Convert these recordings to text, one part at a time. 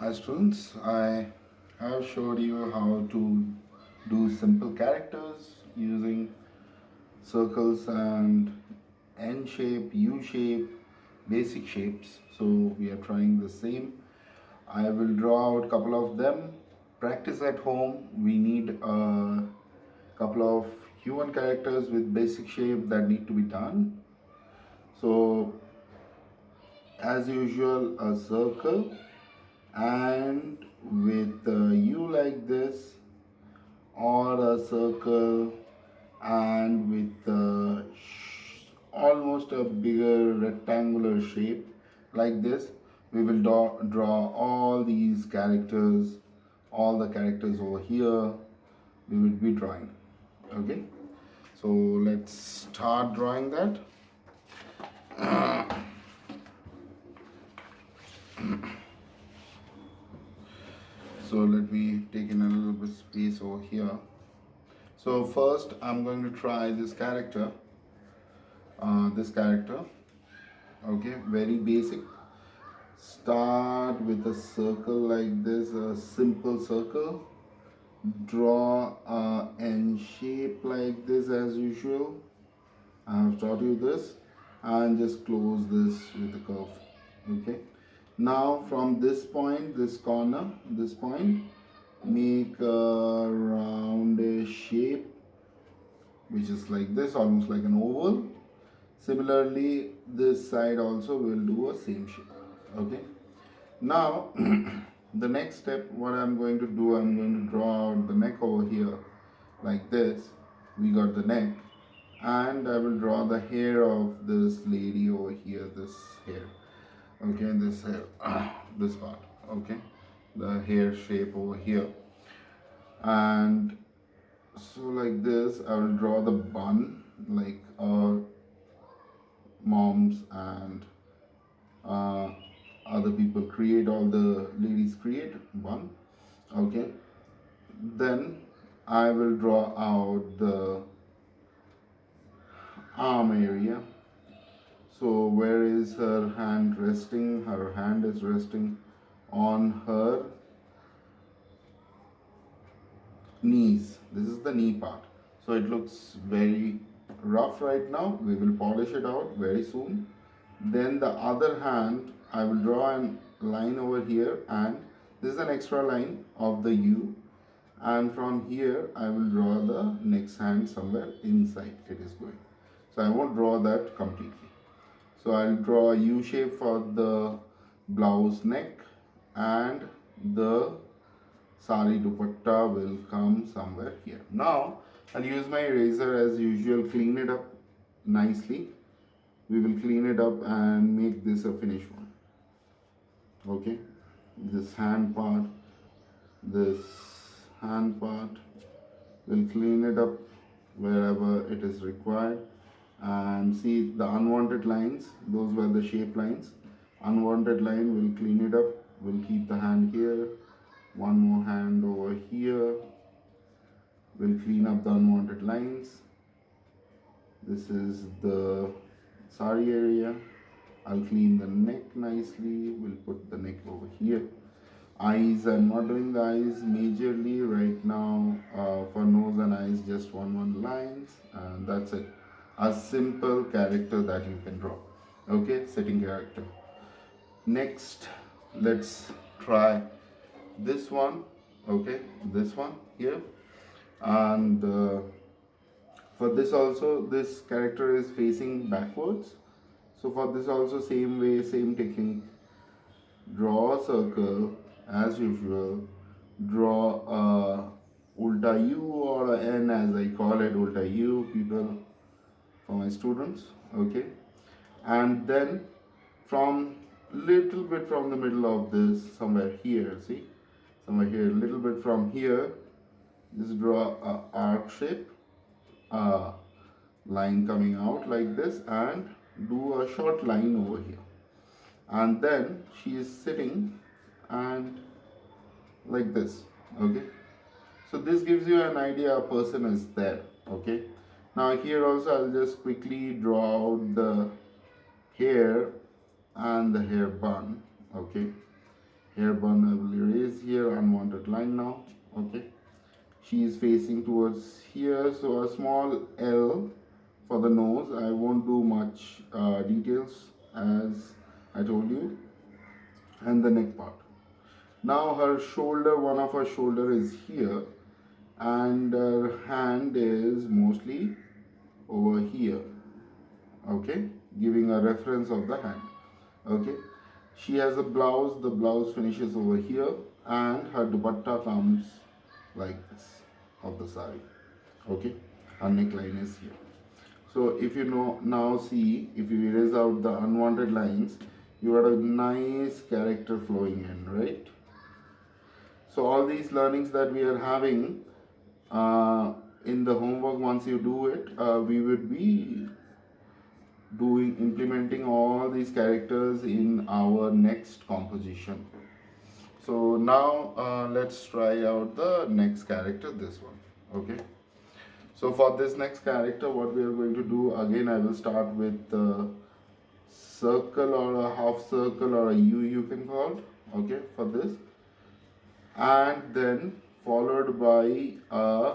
Hi students, I have showed you how to do simple characters using circles and N shape, U shape, basic shapes. So we are trying the same. I will draw out a couple of them. Practice at home. We need a couple of human characters with basic shape that need to be done. So as usual, a circle and with U like this, or a circle and with almost a bigger rectangular shape like this. We will draw all these characters, all the characters over here we will be drawing. Okay, so let's start drawing that. So let me take in a little bit space over here. So first I'm going to try this character. Okay, very basic. Start with a circle like this, a simple circle. Draw a N shape like this as usual. I have taught you this, and just close this with a curve. Okay, now from this point, this corner, this point, make a roundish shape which is like this, almost like an oval. Similarly, this side also will do a same shape. Okay, now the next step, what I'm going to do, I'm going to draw out the neck over here like this. We got the neck, and I will draw the hair of this lady over here, this hair. Okay, this hair, this part. Okay, the hair shape over here. And so like this, I will draw the bun like moms and uh, other people create, all the ladies create one. Okay, then I will draw out the arm area. So where is her hand resting? Her hand is resting on her knees. This is the knee part. So it looks very rough right now. We will polish it out very soon. Then the other hand, I will draw a line over here, and this is an extra line of the U, and from here I will draw the next hand somewhere inside it is going. So I won't draw that completely. So I'll draw a U shape for the blouse neck, and the sari dupatta will come somewhere here. Now I'll use my eraser as usual, clean it up nicely. We will clean it up and make this a finished one. Okay, this hand part, this hand part, we'll clean it up wherever it is required. And see the unwanted lines, those were the shape lines. Unwanted line, we'll clean it up. We'll keep the hand here, one more hand over here. We'll clean up the unwanted lines. This is the sari area. I'll clean the neck nicely. We'll put the neck over here. Eyes, I'm not doing the eyes majorly right now. For nose and eyes, just one lines, and that's it. A simple character that you can draw. Okay, sitting character. Next, let's try this one. Okay, this one here. And for this also, this character is facing backwards. So for this also, same way, same technique. Draw a circle as usual. Draw a ulta U, or a N as I call it, ulta U, people, for my students. Okay, and then from little bit from the middle of this, somewhere here, see, somewhere here, little bit from here, just draw a arc shape, a line coming out like this, and do a short line over here. And then she is sitting and like this. Okay, so this gives you an idea a person is there. Okay, now here also I'll just quickly draw out the hair and the hair bun. Okay, hair bun I will erase here, unwanted line now. Okay, she is facing towards here, so a small L for the nose. I won't do much details as I told you. And the neck part. Now her shoulder, one of her shoulder is here, and her hand is mostly over here. Okay, giving a reference of the hand. Okay, she has a blouse, the blouse finishes over here, and her dupatta comes like this of the sari. Okay, her neckline is here. So if you know, now see, if you erase out the unwanted lines, you got a nice character flowing in, right? So all these learnings that we are having in the homework, once you do it, we would be implementing all these characters in our next composition. So now let's try out the next character, this one. Okay, so for this next character, what we are going to do, again I will start with the circle or a half circle or a U, you can call it. Okay, for this, and then followed by a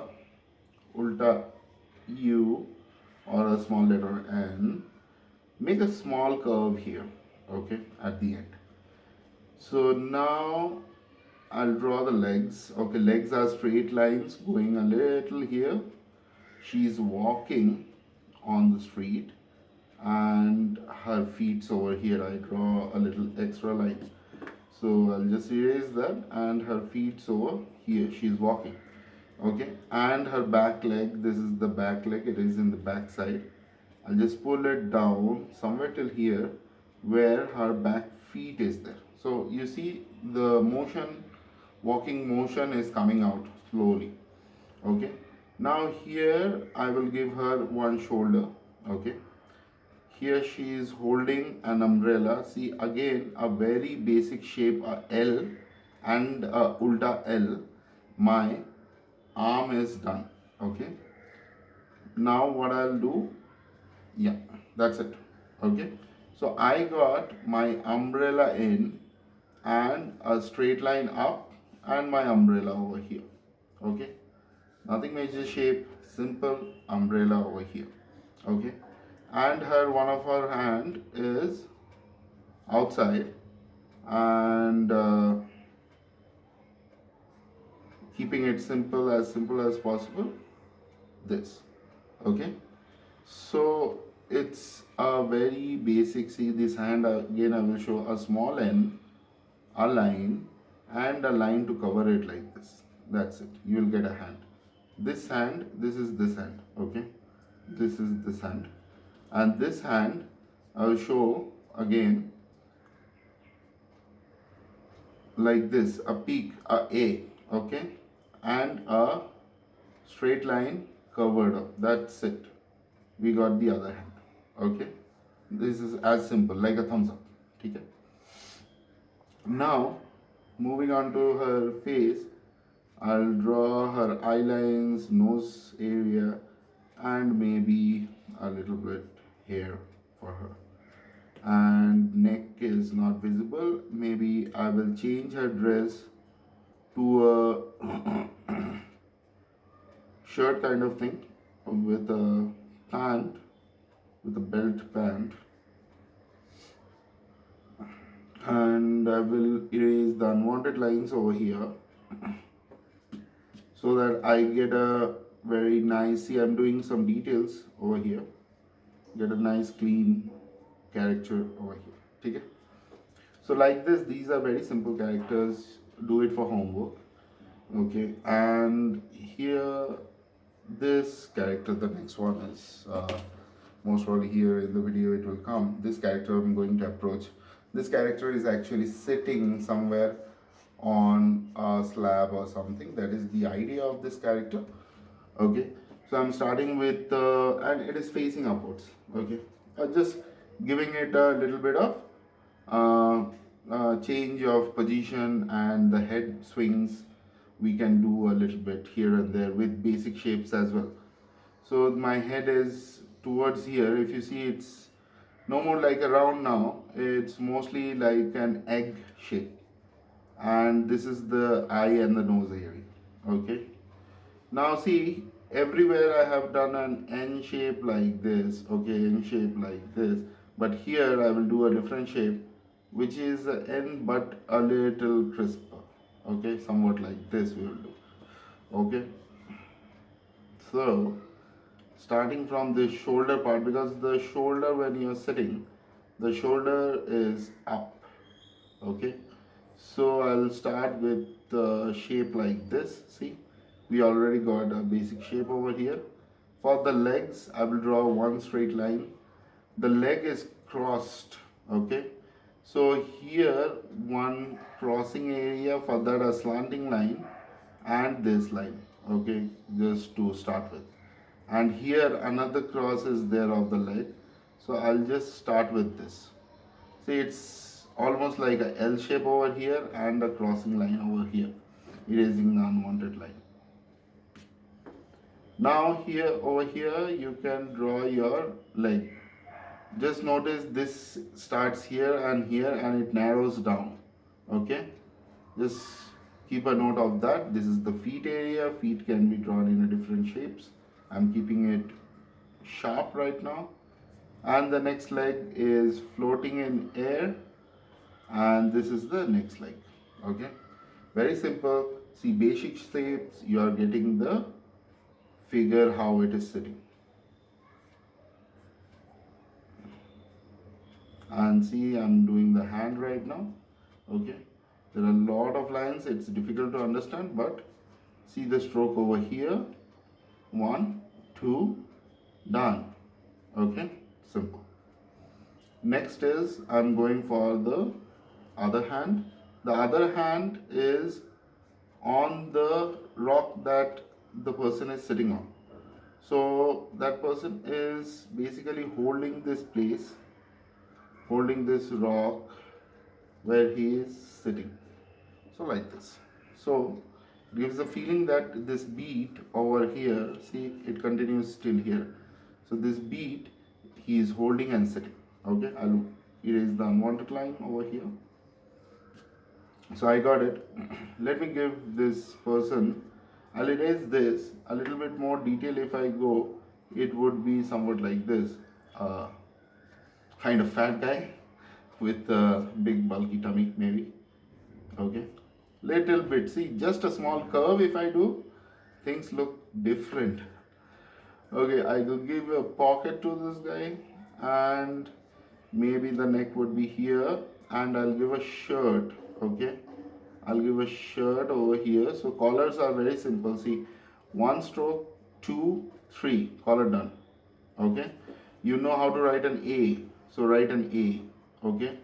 ulta U or a small letter N. Make a small curve here, okay, at the end. So now I'll draw the legs. Okay, legs are straight lines going a little here. She's walking on the street and her feet's over here. I draw a little extra line. So I'll just erase that, and her feet's over here. She's walking. Okay, and her back leg, this is the back leg, it is in the back side. I'll just pull it down somewhere till here where her back feet is there. So you see the motion, walking motion is coming out slowly. Okay, now here I will give her one shoulder. Okay, here she is holding an umbrella. See, again a very basic shape, a L and a ulta L. My arm is done. Okay, now what I'll do, yeah, that's it. Okay, so I got my umbrella in and a straight line up and my umbrella over here. Okay, nothing major shape, simple umbrella over here. Okay, and her one of her hand is outside, and keeping it simple as possible, this. Okay, so it's a very basic. See, this hand again I will show a small N, a line, and a line to cover it like this. That's it, you will get a hand. This hand, this is this hand. Okay, this is this hand, and this hand I will show again like this, a peak, a A. Okay, and a straight line covered up. That's it, we got the other hand. Okay, this is as simple like a thumbs up. Okay, now moving on to her face, I'll draw her eye lines, nose area, and maybe a little bit hair for her. And neck is not visible. Maybe I will change her dress to a shirt kind of thing with a pant, with a belt pant. And I will erase the unwanted lines over here so that I get a very nice, see, I'm doing some details over here, get a nice clean character over here. Okay, so like this, these are very simple characters, do it for homework. Okay, and here this character, the next one is most probably here in the video it will come. This character I'm going to approach. This character is actually sitting somewhere on a slab or something. That is the idea of this character. Okay, so I'm starting with and it is facing upwards. Okay, just giving it a little bit of change of position, and the head swings we can do a little bit here and there with basic shapes as well. So my head is towards here. If you see, it's no more like a round now, it's mostly like an egg shape. and this is the eye and the nose area. Okay, now see, everywhere I have done an N shape like this, okay, N shape like this, but here I will do a different shape, which is a N but a little crisper, okay, somewhat like this we will do, okay. So, starting from the shoulder part, because the shoulder when you are sitting, the shoulder is up, okay. So I'll start with the shape like this. See, we already got a basic shape over here. For the legs, I will draw one straight line. The leg is crossed, okay. So here one crossing area, for that a slanting line and this line, okay, just to start with. And here another cross is there of the leg. So I'll just start with this. See, it's almost like a L shape over here and a crossing line over here, erasing the unwanted line. Now here, over here, you can draw your leg. Just notice this starts here and it narrows down. Okay, just keep a note of that. This is the feet area. Feet can be drawn in a different shapes. I'm keeping it sharp right now. And the next leg is floating in air, and this is the next leg. Okay, very simple. See, basic shapes, you are getting the figure how it is sitting. And see, I'm doing the hand right now. Okay, there are a lot of lines, it's difficult to understand, but see the stroke over here. 1, 2, done. Okay, simple. Next is I'm going for the other hand. The other hand is on the rock that the person is sitting on. So that person is basically holding this place, holding this rock where he is sitting. So like this. So it gives the feeling that this beat over here, see, it continues still here. So this beat he is holding and sitting. Okay, I'll erase the unwanted line over here. So I got it. Let me give this person, I'll erase this a little bit more detail. If I go, it would be somewhat like this, kind of fat guy with a big bulky tummy maybe. Okay, little bit, see, just a small curve. If I do, things look different. Okay, I will give a pocket to this guy, and maybe the neck would be here, and I'll give a shirt. Okay, I'll give a shirt over here. So collars are very simple. See, one stroke, 2, 3, collar done. Okay, you know how to write an A, so write an A. Okay,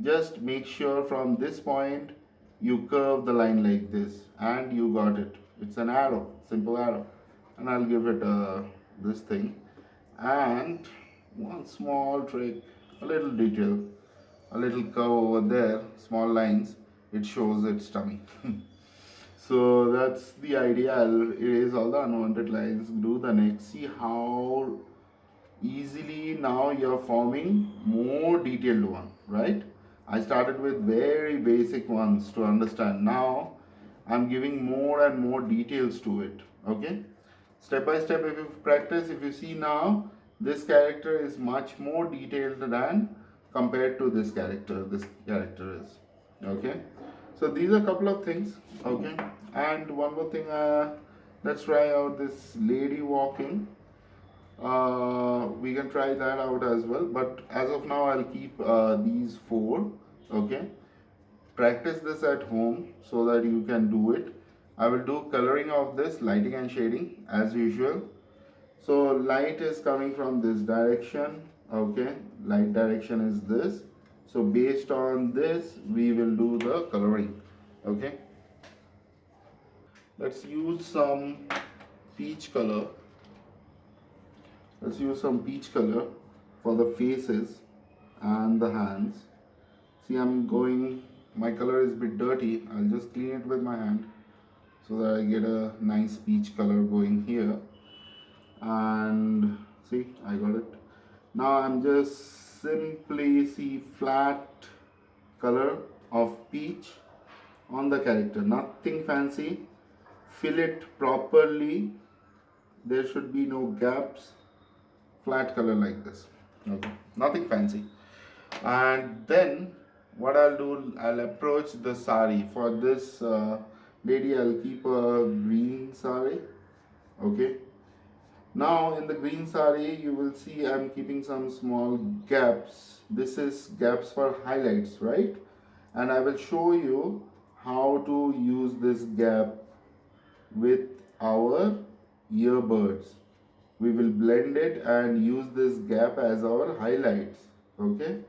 just make sure from this point you curve the line like this, and you got it. It's an arrow, simple arrow. And I'll give it this thing, and one small trick, a little detail, a little curve over there, small lines, it shows its tummy. So that's the idea. I'll erase all the unwanted lines, do the next. See how easily now you're forming more detailed one, right? I started with very basic ones to understand. Now I'm giving more and more details to it. Okay, step by step, if you practice, if you see now, this character is much more detailed than compared to this character is. Okay, so these are a couple of things. Okay, and one more thing, let's try out this lady walking. We can try that out as well, but as of now I'll keep these 4. Okay, practice this at home so that you can do it. I will do coloring of this, lighting and shading as usual. So light is coming from this direction. Okay, light direction is this. So based on this we will do the coloring. Okay, let's use some peach color. Let's use some peach color for the faces and the hands. See, I'm going, my color is a bit dirty. I'll just clean it with my hand so that I get a nice peach color going here. And see, I got it. Now I'm just simply see flat color of peach. on the character, nothing fancy. Fill it properly, there should be no gaps, flat color like this. Okay, nothing fancy. And then what I'll do, I'll approach the sari. For this lady, I'll keep a green sari. Okay, now in the green sari you will see I'm keeping some small gaps. This is gaps for highlights, right? And I will show you how to use this gap with our earbuds. We will blend it and use this gap as our highlights. Okay,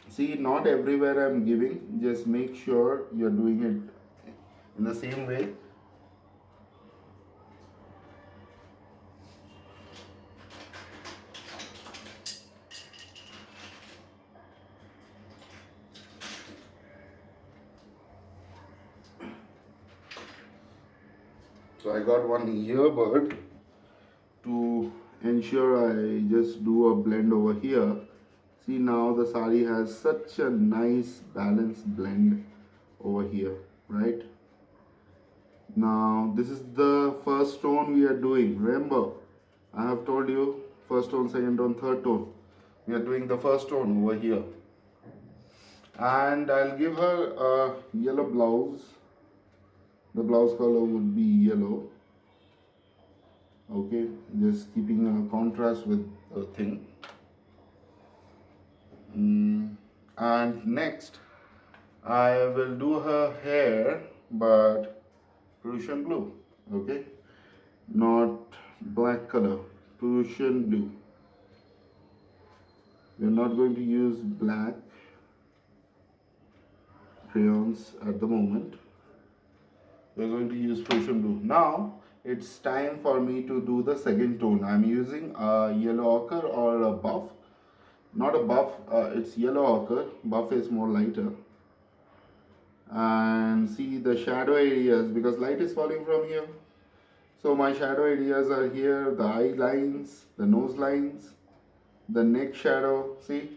see, not everywhere I'm giving, just make sure you're doing it in the same way. So I got one earbud to ensure I just do a blend over here. See, now the sari has such a nice balanced blend over here, right? Now this is the first tone we are doing. Remember, I have told you first tone, second tone, third tone. We are doing the first tone over here. And I'll give her a yellow blouse. The blouse color would be yellow. Okay, just keeping a contrast with the thing. And next I will do her hair, but Prussian blue. Okay, not black color, Prussian blue. We are not going to use black crayons at the moment. We are going to use Prussian blue. Now it's time for me to do the second tone. I'm using a yellow ochre or a buff. Not a buff, it's yellow ochre. Buff is more lighter. And see the shadow areas, because light is falling from here. So my shadow areas are here, the eye lines, the nose lines, the neck shadow. See,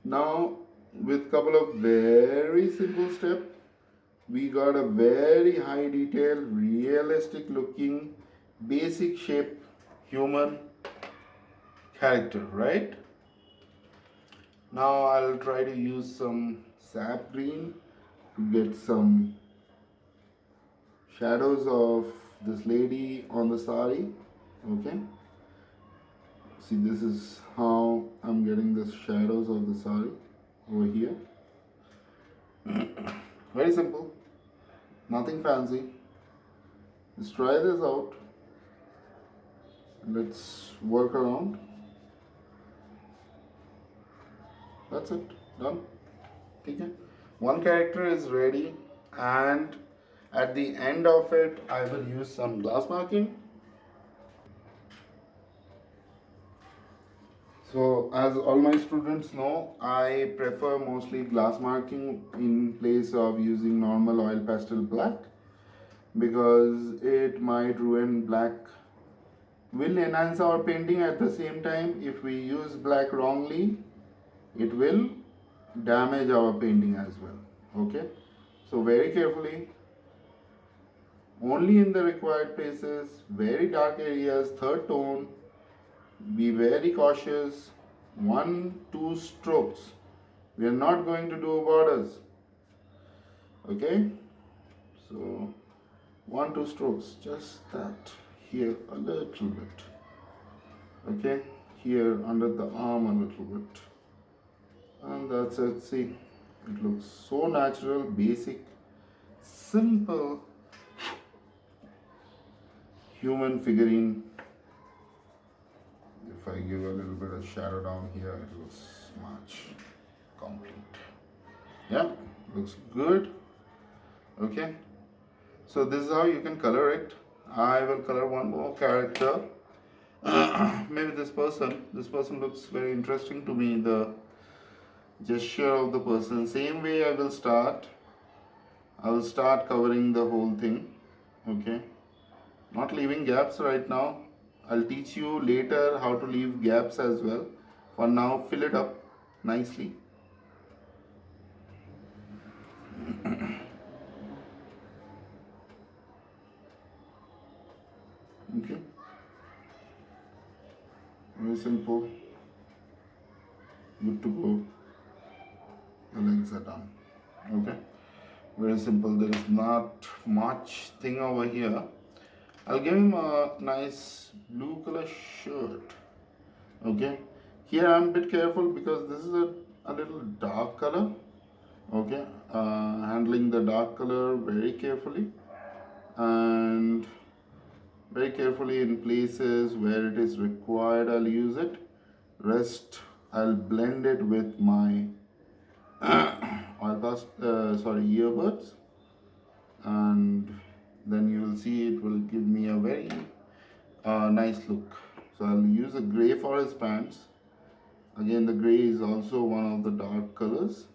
now with couple of very simple steps, we got a very high detail, realistic looking, basic shape human character, right? Now I'll try to use some sap green to get some shadows of this lady on the sari. Okay, see, this is how I'm getting the shadows of the sari over here. Very simple, nothing fancy. Let's try this out. Let's work around. That's it, done. Okay, one character is ready, and at the end of it I will use some glass marking. So as all my students know, I prefer mostly glass marking in place of using normal oil pastel black, because it might ruin black. Will enhance our painting. At the same time, if we use black wrongly, it will damage our painting as well. Okay, so very carefully, only in the required places, very dark areas, third tone. Be very cautious. 1-2 strokes. We are not going to do borders. Okay, so 1-2 strokes, just that. Here a little bit. Okay, here under the arm a little bit, and that's it. See, it looks so natural, basic, simple human figurine. If I give a little bit of shadow down here, it looks much complete. Yeah, looks good. Okay, so this is how you can color it. I will color one more character. Maybe this person looks very interesting to me. The gesture of the person, same way I will start covering the whole thing. Okay, not leaving gaps right now. I'll teach you later how to leave gaps as well. For now, fill it up nicely. Okay, very simple, good to go. The legs are done. Okay, very simple. There is not much thing over here. I'll give him a nice blue color shirt. Okay, here I'm a bit careful because this is a little dark color. Okay, handling the dark color very carefully, and very carefully in places where it is required I'll use it. Rest I'll blend it with my earbuds, and then you will see it will give me a very nice look. So I'll use a gray for his pants. Again, the gray is also one of the dark colors,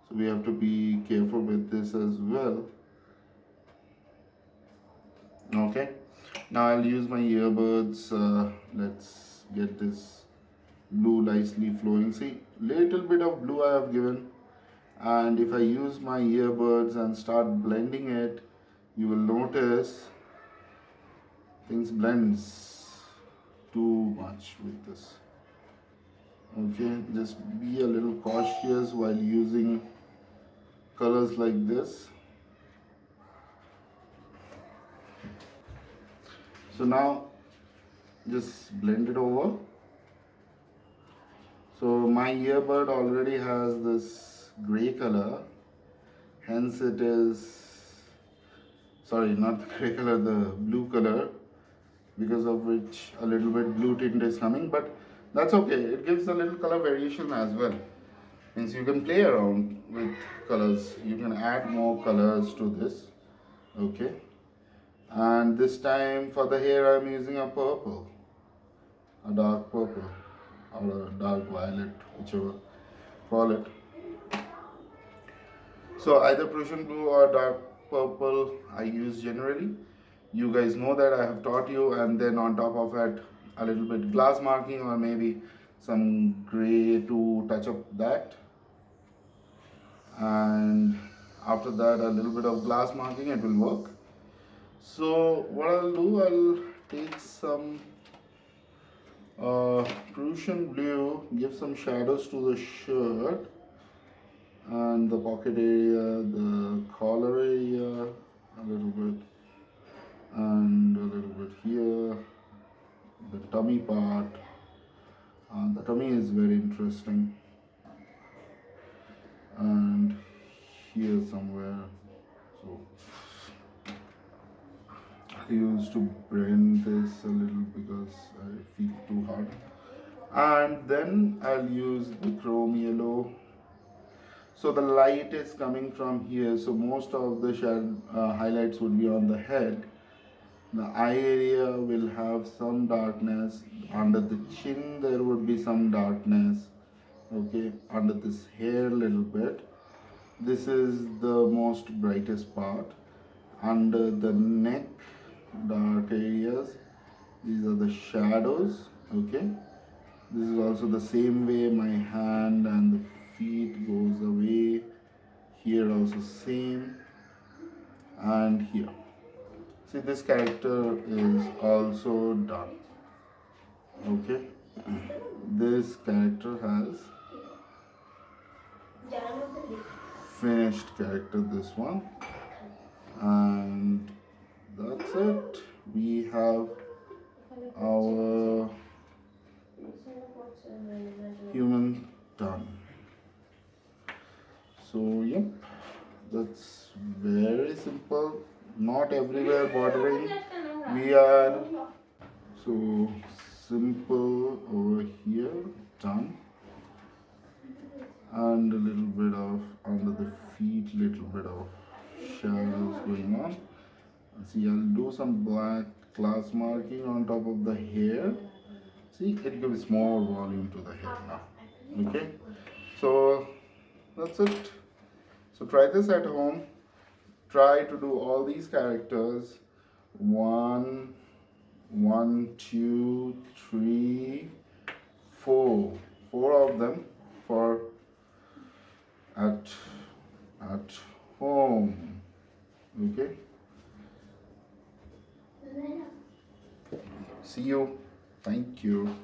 so we have to be careful with this as well. Okay, now I'll use my earbuds. Let's get this blue nicely flowing. See, little bit of blue I have given, and if I use my earbuds and start blending it, you will notice things blends too much with this. Okay, just be a little cautious while using colors like this. So now just blend it over. So my earbud already has this gray color, hence it is, sorry, not the gray color, the blue color, because of which a little bit blue tint is coming, but that's okay. It gives a little color variation as well. Means you can play around with colors. You can add more colors to this. Okay. And this time for the hair I'm using a purple, a dark purple or a dark violet, whichever call it. So either Prussian blue or dark purple I use generally. You guys know that I have taught you, and then on top of it a little bit glass marking or maybe some gray to touch up that, and after that a little bit of glass marking, it will work. So what I'll do, I'll take some Prussian blue, give some shadows to the shirt and the pocket area, the collar area, a little bit, and a little bit here, the tummy part. The tummy is very interesting, and here somewhere. So I used to blend this a little because I feel too hard. And then I'll use the chrome yellow. So the light is coming from here, so most of the highlights would be on the head. The eye area will have some darkness. Under the chin there would be some darkness. Okay, under this hair a little bit. This is the most brightest part. Under the neck, dark areas. These are the shadows. Okay, this is also the same way my hand and the feet goes away. Here also same, and here. See, this character is also done. Okay, this character has finished character, this one, and that's it. We have our human done. So yep, that's very simple. Not everywhere bordering. We are so simple over here, done. And a little bit of under the feet, little bit of shadows going on. See, I'll do some black glass marking on top of the hair. See, it gives more volume to the hair now. Okay, so that's it. So try this at home. Try to do all these characters. One, two, three, four. Four of them for at at home. Okay. See you. Thank you.